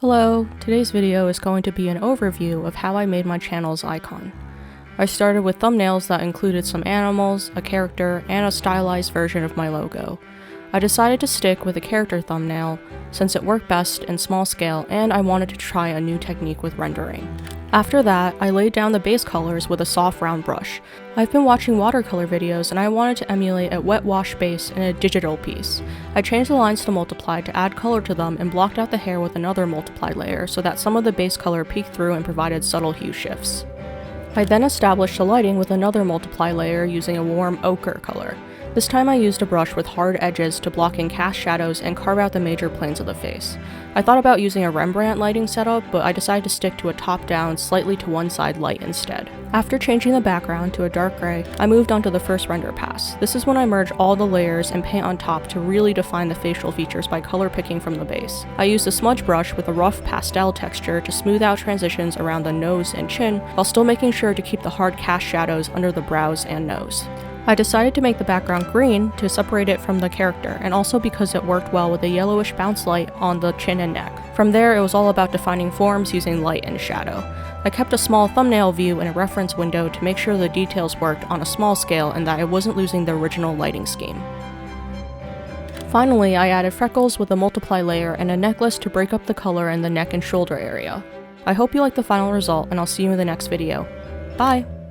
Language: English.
Hello, today's video is going to be an overview of how I made my channel's icon. I started with thumbnails that included some animals, a character, and a stylized version of my logo. I decided to stick with a character thumbnail since it worked best in small scale and I wanted to try a new technique with rendering. After that, I laid down the base colors with a soft round brush. I've been watching watercolor videos and I wanted to emulate a wet wash base in a digital piece. I changed the lines to multiply to add color to them and blocked out the hair with another multiply layer so that some of the base color peeked through and provided subtle hue shifts. I then established the lighting with another multiply layer using a warm ochre color. This time I used a brush with hard edges to block in cast shadows and carve out the major planes of the face. I thought about using a Rembrandt lighting setup, but I decided to stick to a top-down, slightly to one side light instead. After changing the background to a dark gray, I moved on to the first render pass. This is when I merge all the layers and paint on top to really define the facial features by color picking from the base. I used a smudge brush with a rough pastel texture to smooth out transitions around the nose and chin, while still making sure to keep the hard cast shadows under the brows and nose. I decided to make the background green to separate it from the character, and also because it worked well with a yellowish bounce light on the chin and neck. From there, it was all about defining forms using light and shadow. I kept a small thumbnail view in a reference window to make sure the details worked on a small scale and that I wasn't losing the original lighting scheme. Finally, I added freckles with a multiply layer and a necklace to break up the color in the neck and shoulder area. I hope you like the final result, and I'll see you in the next video. Bye!